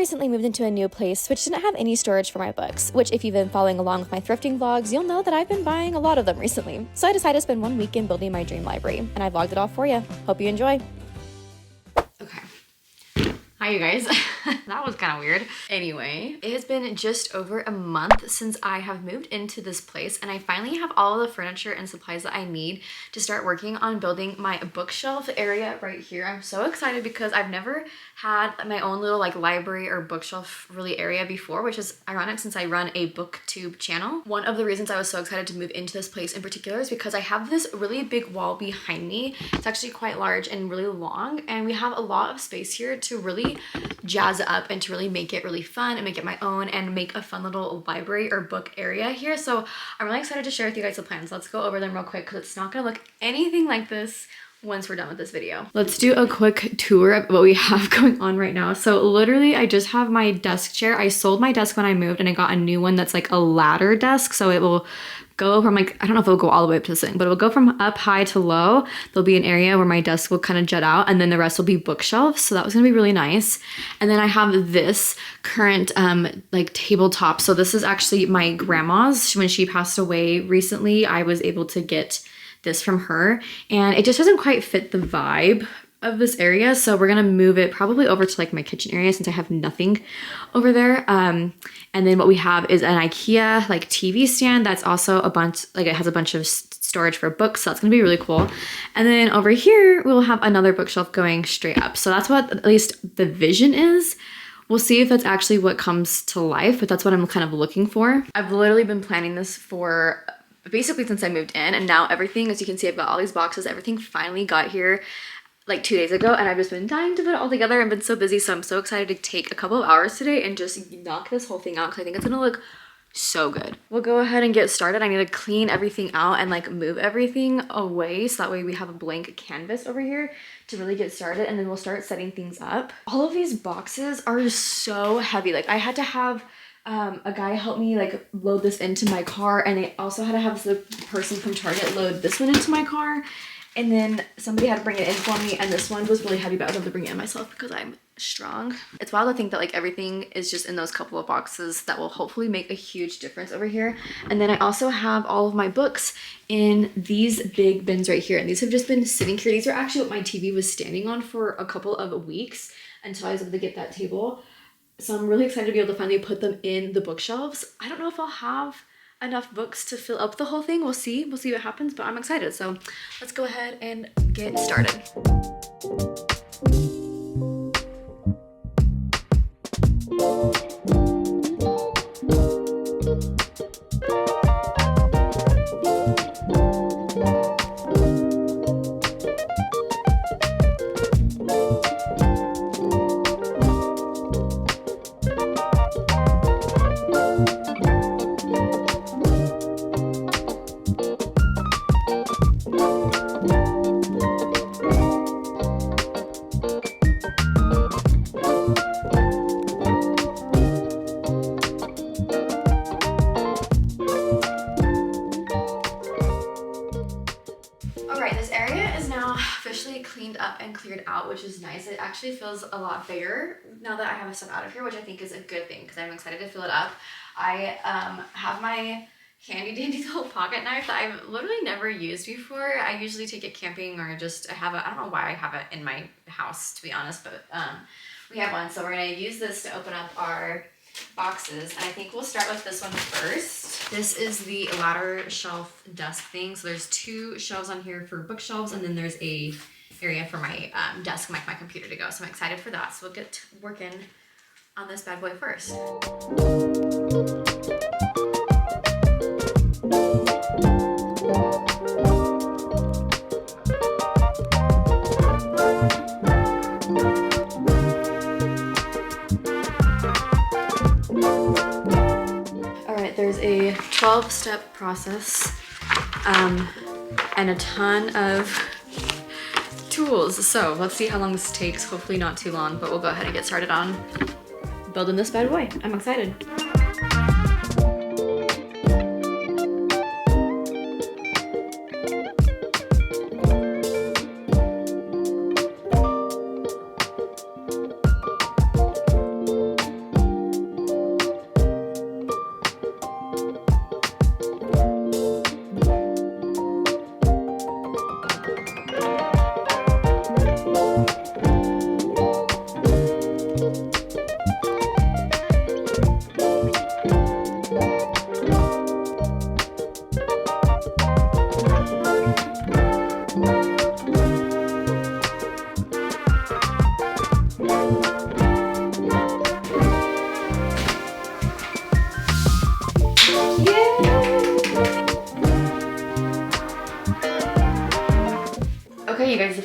recently moved into a new place which didn't have any storage for my books, which if you've been following along with my thrifting vlogs, you'll know that I've been buying a lot of them recently. So I decided to spend one weekend building my dream library, and I vlogged it all for you. Hope you enjoy. Okay. Hi, you guys. That was kind of weird. Anyway, it has been just over a month since I have moved into this place, and I finally have all the furniture and supplies that I need to start working on building my bookshelf area right here. I'm so excited because I've never had my own little like library or bookshelf really area before, which is ironic since I run a booktube channel. One of the reasons I was so excited to move into this place in particular is because I have this really big wall behind me. It's actually quite large and really long, and we have a lot of space here to really jazz it up and to really make it really fun and make it my own and make a fun little library or book area here. So I'm really excited to share with you guys the plans. Let's go over them real quick because it's not gonna look anything like this once we're done with this video. Let's do a quick tour of what we have going on right now. So literally I just have my desk chair. I sold my desk when I moved and I got a new one that's like a ladder desk. So it will go from like, I don't know if it'll go all the way up to the ceiling, but it will go from up high to low. There'll be an area where my desk will kind of jut out, and then the rest will be bookshelves. So that was gonna be really nice. And then I have this current like tabletop. So this is actually my grandma's. When she passed away recently, I was able to get this from her, and it just doesn't quite fit the vibe of this area, so we're gonna move it probably over to like my kitchen area since I have nothing over there. And then what we have is an IKEA like TV stand that's also a bunch, like it has a bunch of storage for books, so that's gonna be really cool. And then over here we'll have another bookshelf going straight up. So that's what at least the vision is. We'll see if that's actually what comes to life, but that's what I'm kind of looking for. I've literally been planning this for basically since I moved in, and now everything, as you can see, I've got all these boxes. Everything finally got here like 2 days ago, and I've just been dying to put it all together and been so busy. So I'm so excited to take a couple of hours today and just knock this whole thing out because I think it's gonna look so good. We'll go ahead and get started. I need to clean everything out and like move everything away so that way we have a blank canvas over here to really get started, and then we'll start setting things up. All of these boxes are so heavy. Like I had to have a guy help me like load this into my car, and I also had to have the person from Target load this one into my car, and then somebody had to bring it in for me, and this one was really heavy, but I was able to bring it in myself because I'm strong. It's wild to think that like everything is just in those couple of boxes that will hopefully make a huge difference over here. And then I also have all of my books in these big bins right here, and these have just been sitting here. These are actually what my TV was standing on for a couple of weeks until I was able to get that table. So I'm really excited to be able to finally put them in the bookshelves. I don't know if I'll have enough books to fill up the whole thing. We'll see what happens, but I'm excited. So let's go ahead and get started. Cleaned up and cleared out, which is nice. It actually feels a lot bigger now that I have stuff out of here, which I think is a good thing because I'm excited to fill it up. I have my handy dandy little pocket knife that I've literally never used before. I usually take it camping, or just I don't know why I have it in my house, to be honest, but we have one, so we're gonna use this to open up our boxes, and I think we'll start with this one first. This is the ladder shelf desk thing. So there's 2 shelves on here for bookshelves, and then there's a area for my desk, like my computer to go. So I'm excited for that. So we'll get working on this bad boy first. All right, there's a 12-step process and a ton of tools. So let's see how long this takes. Hopefully not too long, but we'll go ahead and get started on building this bad boy. I'm excited.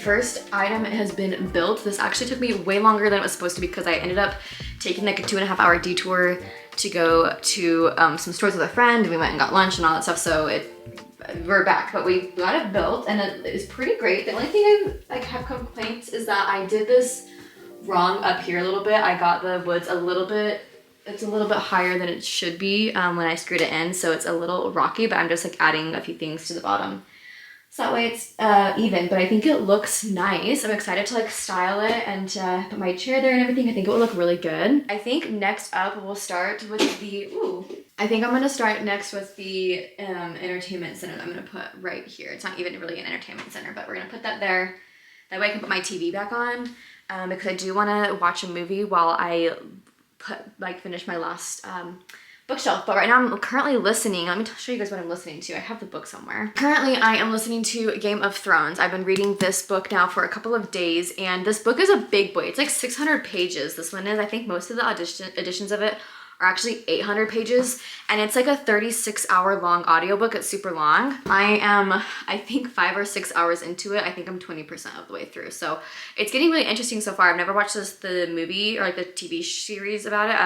first item has been built. This actually took me way longer than it was supposed to because I ended up taking like a 2.5-hour detour to go to some stores with a friend. We went and got lunch and all that stuff, so we're back, but we got it built and it is pretty great. The only thing I have complaints is that I did this wrong up here a little bit. I got the woods it's a little bit higher than it should be when I screwed it in, so it's a little rocky, but I'm just like adding a few things to the bottom. So that way it's even, but I think it looks nice. I'm excited to like style it and put my chair there and everything. I think it will look really good. I think next up we'll start with I think I'm gonna start next with the entertainment center that I'm gonna put right here. It's not even really an entertainment center, but we're gonna put that there. That way I can put my TV back on because I do wanna watch a movie while I finish my last bookshelf. But right now I'm currently listening. Let me show you guys what I'm listening to. I have the book somewhere. Currently I am listening to Game of Thrones. I've been reading this book now for a couple of days, and this book is a big boy. It's like 600 pages. This one is. I think most of the editions of it are actually 800 pages, and it's like a 36-hour long audiobook. It's super long. I am, I think, 5 or 6 hours into it. I think I'm 20% of the way through. So it's getting really interesting so far. I've never watched the movie or like the TV series about it.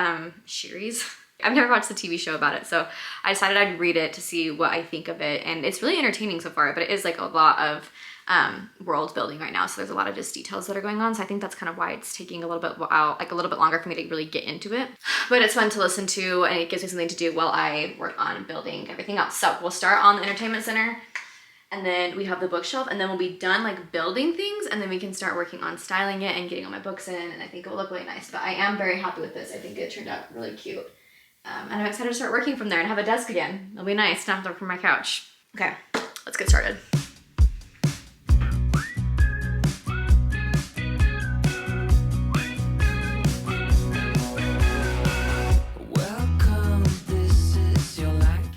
I've never watched the TV show about it, so I decided I'd read it to see what I think of it, and it's really entertaining so far, but it is like a lot of world building right now, so there's a lot of just details that are going on, so I think that's kind of why it's taking a little bit longer for me to really get into it. But it's fun to listen to, and it gives me something to do while I work on building everything else. So we'll start on the entertainment center, and then we have the bookshelf, and then we'll be done like building things, and then we can start working on styling it and getting all my books in, and I think it will look really nice. But I am very happy with this. I think it turned out really cute. And I'm excited to start working from there and have a desk again. It'll be nice not to work from my couch. Okay, let's get started.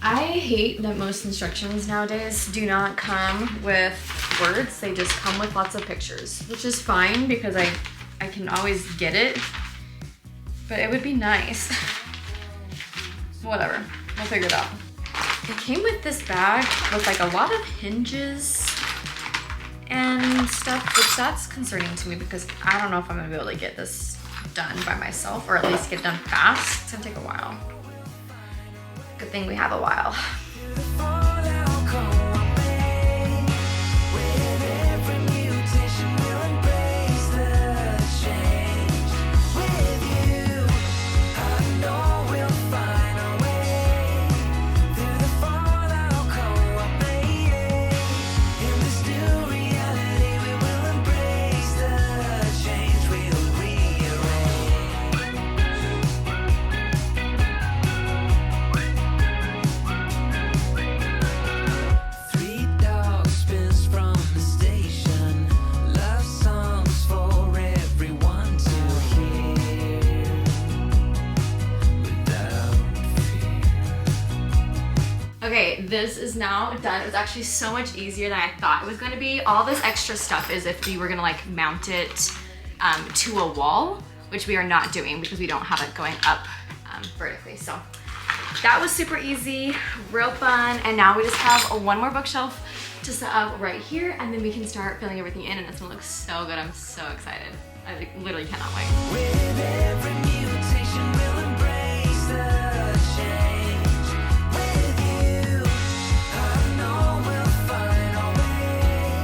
I hate that most instructions nowadays do not come with words. They just come with lots of pictures, which is fine because I can always get it, but it would be nice. Whatever, we'll figure it out. It came with this bag with like a lot of hinges and stuff, which that's concerning to me because I don't know if I'm gonna be able to get this done by myself, or at least get it done fast. It's gonna take a while. Good thing we have a while. Okay, this is now done. It was actually so much easier than I thought it was going to be. All this extra stuff is if we were going to like mount it to a wall, which we are not doing because we don't have it going up vertically. So that was super easy, real fun. And now we just have one more bookshelf to set up right here, and then we can start filling everything in, and it's gonna look so good. I'm so excited. I literally cannot wait. With every mutation, we'll embrace the change. With you, I know we'll find a way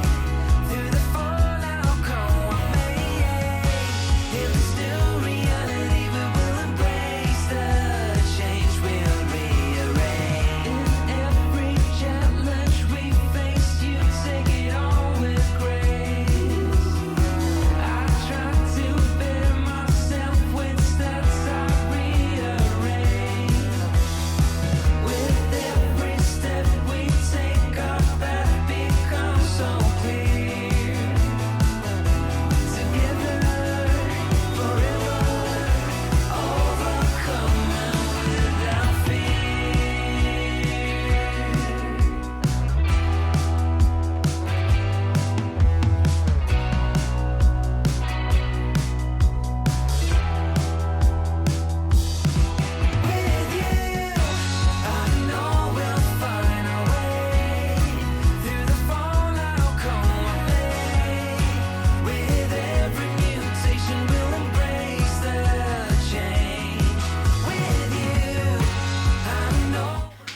through the fallout, come what may. In this new reality, we will embrace the change, we'll rearrange. In every challenge we face, you take it on with grace. I try to bear myself with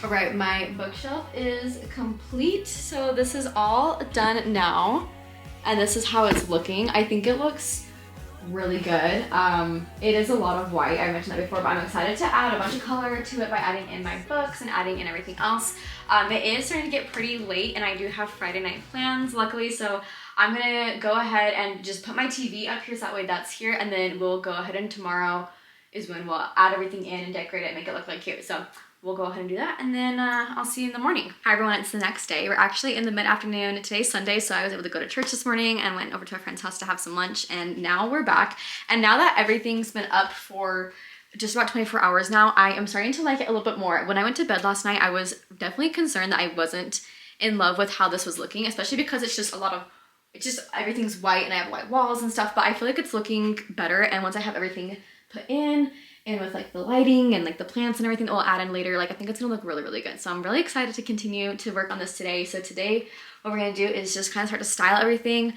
All right, my bookshelf is complete. So this is all done now. And this is how it's looking. I think it looks really good. It is a lot of white, I mentioned that before, but I'm excited to add a bunch of color to it by adding in my books and adding in everything else. It is starting to get pretty late and I do have Friday night plans, luckily, so I'm gonna go ahead and just put my TV up here so that way that's here, and then we'll go ahead and tomorrow is when we'll add everything in and decorate it and make it look like cute. So we'll go ahead and do that, and then I'll see you in the morning. Hi everyone, it's the next day. We're actually in the mid-afternoon. Today's Sunday, so I was able to go to church this morning and went over to a friend's house to have some lunch, and now we're back. And now that everything's been up for just about 24 hours now, I am starting to like it a little bit more. When I went to bed last night, I was definitely concerned that I wasn't in love with how this was looking, especially because it's just everything's white and I have white walls and stuff, but I feel like it's looking better. And once I have everything put in, and with like the lighting and like the plants and everything that we'll add in later, like I think it's gonna look really, really good. So I'm really excited to continue to work on this today. So today, what we're gonna do is just kind of start to style everything,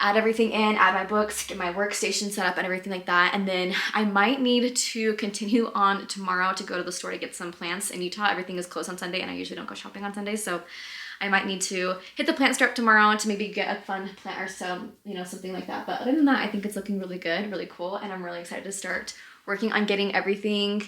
add everything in, add my books, get my workstation set up and everything like that. And then I might need to continue on tomorrow to go to the store to get some plants. In Utah, everything is closed on Sunday and I usually don't go shopping on Sundays. So I might need to hit the plant store tomorrow to maybe get a fun plant or so, you know, something like that. But other than that, I think it's looking really good, really cool. And I'm really excited to start working on getting everything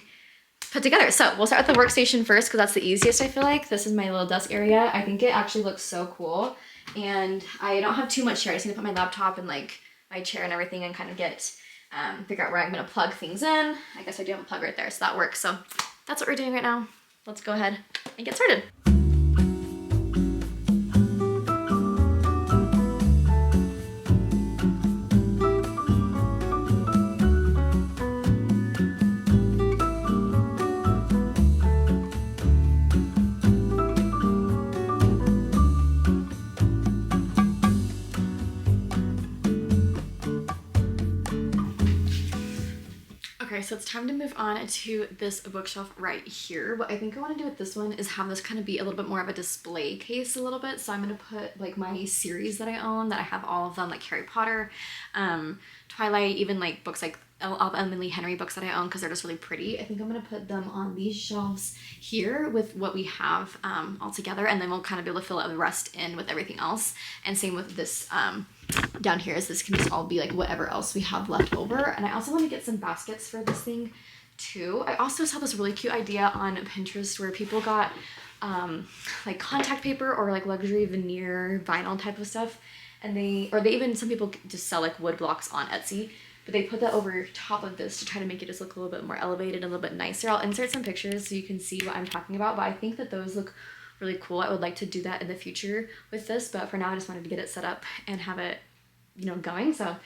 put together. So we'll start with the workstation first because that's the easiest, I feel like. This is my little desk area. I think it actually looks so cool. And I don't have too much here. I just need to put my laptop and like my chair and everything and kind of get, figure out where I'm gonna plug things in. I guess I do have a plug right there, so that works. So that's what we're doing right now. Let's go ahead and get started. Okay, so it's time to move on to this bookshelf right here. What I think I want to do with this one is have this kind of be a little bit more of a display case a little bit. So I'm going to put like my series that I own, that I have all of them, like Harry Potter, Twilight, even like books like all the Emily Henry books that I own because they're just really pretty. I think I'm going to put them on these shelves here with what we have all together, and then we'll kind of be able to fill out the rest in with everything else. And same with this down here, is this can just all be like whatever else we have left over. And I also want to get some baskets for this thing too. I also saw this really cute idea on Pinterest where people got like contact paper or like luxury veneer vinyl type of stuff, and they even, some people just sell like wood blocks on Etsy, but they put that over top of this to try to make it just look a little bit more elevated, a little bit nicer. I'll insert some pictures so you can see what I'm talking about, but I think that those look really cool. I would like to do that in the future with this, but for now I just wanted to get it set up and have it, you know, going. So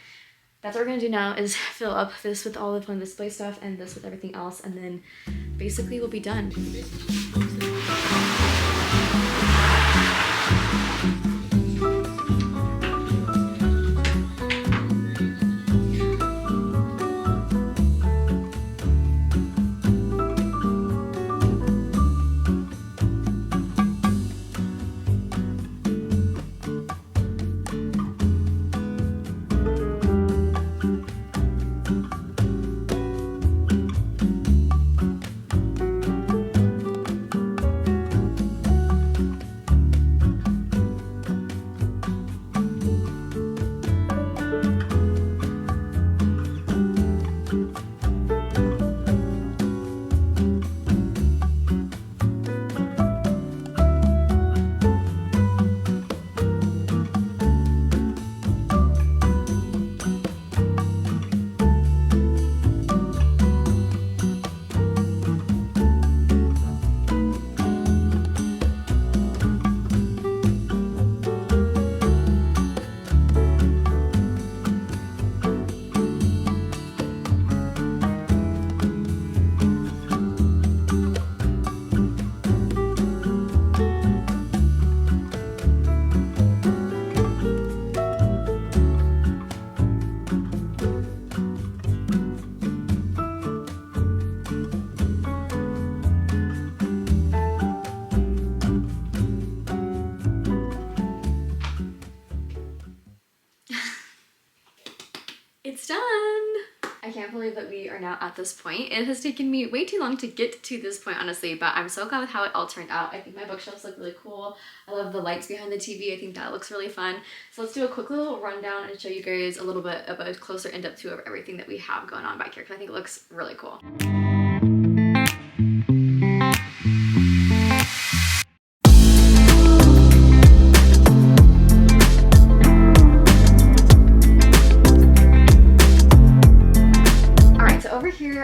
that's what we're gonna do now, is fill up this with all the fun display stuff and this with everything else, and then basically we'll be done. now at this point. It has taken me way too long to get to this point, honestly, but I'm so glad with how it all turned out. I think my bookshelves look really cool. I love the lights behind the TV. I think that looks really fun. So let's do a quick little rundown and show you guys a little bit of a closer in-depth view of everything that we have going on back here, because I think it looks really cool.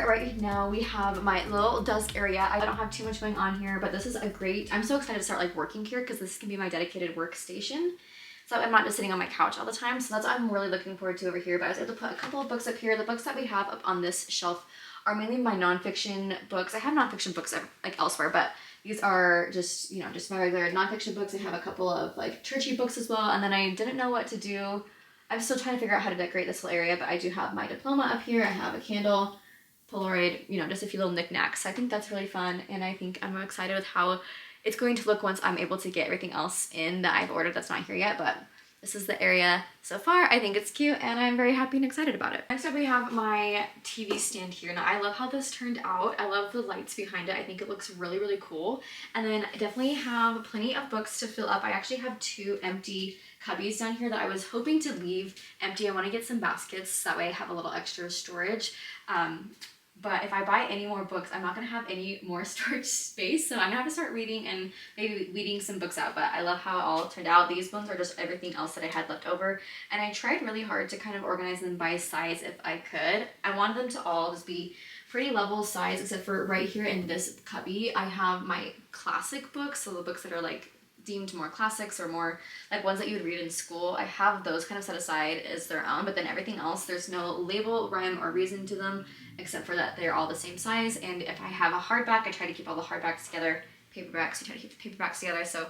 Right now we have my little desk area. I don't have too much going on here, but this is a great, I'm so excited to start like working here because this can be my dedicated workstation. So I'm not just sitting on my couch all the time. So that's what I'm really looking forward to over here. But I was able to put a couple of books up here. The books that we have up on this shelf are mainly my nonfiction books. I have nonfiction books like elsewhere, but these are just, you know, just my regular nonfiction books. I have a couple of like churchy books as well. And then I didn't know what to do. I'm still trying to figure out how to decorate this whole area, but I do have my diploma up here. I have a candle, Polaroid, you know, just a few little knickknacks. I think that's really fun, and I think I'm excited with how it's going to look once I'm able to get everything else in that I've ordered that's not here yet, but this is the area so far. I think it's cute, and I'm very happy and excited about it. Next up, we have my TV stand here. Now, I love how this turned out. I love the lights behind it. I think it looks really, really cool. And then I definitely have plenty of books to fill up. I actually have 2 empty cubbies down here that I was hoping to leave empty. I want to get some baskets, that way I have a little extra storage. But if I buy any more books, I'm not going to have any more storage space. So I'm going to have to start reading and maybe weeding some books out. But I love how it all turned out. These ones are just everything else that I had left over. And I tried really hard to kind of organize them by size if I could. I wanted them to all just be pretty level size, except for right here in this cubby, I have my classic books. So the books that are like deemed more classics or more like ones that you would read in school. I have those kind of set aside as their own, but then everything else, there's no label, rhyme, or reason to them, except for that they're all the same size. And if I have a hardback, I try to keep all the hardbacks together. Paperbacks, I try to keep the paperbacks together. So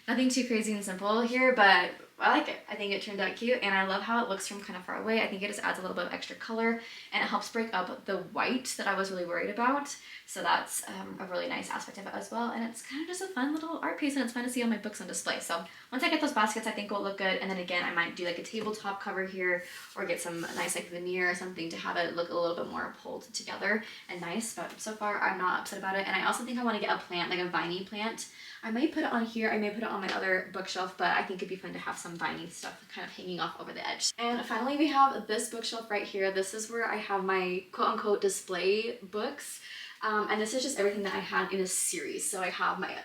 nothing too crazy and simple here, but I like it. I think it turned out cute, and I love how it looks from kind of far away. I think it just adds a little bit of extra color, and it helps break up the white that I was really worried about. So that's a really nice aspect of it as well, and it's kind of just a fun little art piece, and it's fun to see all my books on display. So once I get those baskets, I think will look good, and then again, I might do like a tabletop cover here, or get some nice like veneer or something to have it look a little bit more pulled together and nice. But so far, I'm not upset about it, and I also think I want to get a plant, like a viney plant. I might put it on here, I may put it on my other bookshelf, but I think it'd be fun to have some viney stuff kind of hanging off over the edge. And finally, we have this bookshelf right here. This is where I have my quote-unquote display books. And this is just everything that I had in a series. So I have my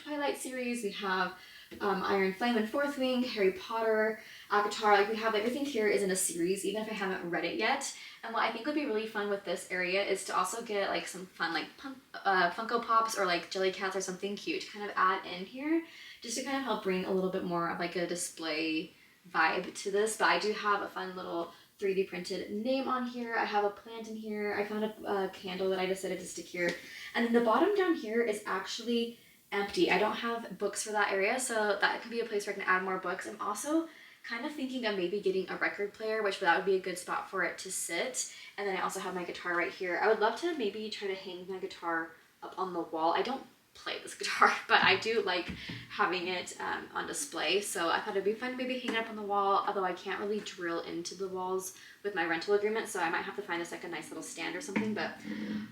Twilight series, we have Iron Flame and Fourth Wing, Harry Potter, Avatar, like we have everything here is in a series, even if I haven't read it yet. And what I think would be really fun with this area is to also get like some fun like Funko Pops or like Jelly Cats or something cute to kind of add in here, just to kind of help bring a little bit more of like a display vibe to this. But I do have a fun little 3D printed name on here. I have a plant in here. I found a candle that I decided to stick here. And then the bottom down here is actually empty. I don't have books for that area, so that could be a place where I can add more books. I'm also kind of thinking of maybe getting a record player, which that would be a good spot for it to sit. And then I also have my guitar right here. I would love to maybe try to hang my guitar up on the wall. I don't play this guitar, but I do like having it on display, so I thought it'd be fun to maybe hang it up on the wall, although I can't really drill into the walls with my rental agreement, so I might have to find us like a nice little stand or something. But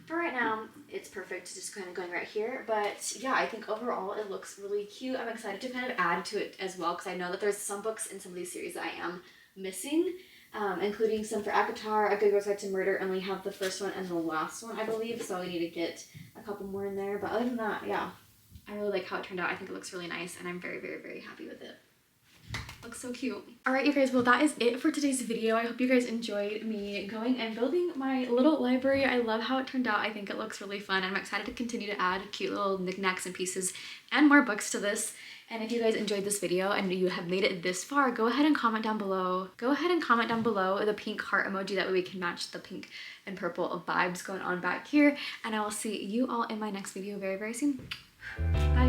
for right now, it's perfect, just kind of going right here. But yeah, I think overall it looks really cute. I'm excited to kind of add to it as well, because I know that there's some books in some of these series that I am missing, including some for ACOTAR. A Good Girl's Guide to Murder only have the first one and the last one, I believe, so we need to get a couple more in there. But other than that, yeah, I really like how it turned out. I think it looks really nice, and I'm very, very, very happy with it. Looks so cute. All right, you guys, well, that is it for today's video. I hope you guys enjoyed me going and building my little library. I love how it turned out. I think it looks really fun. I'm excited to continue to add cute little knickknacks and pieces and more books to this. And if you guys enjoyed this video and you have made it this far, go ahead and comment down below. Go ahead and comment down below the pink heart emoji. That way we can match the pink and purple vibes going on back here. And I will see you all in my next video very, very soon. Bye.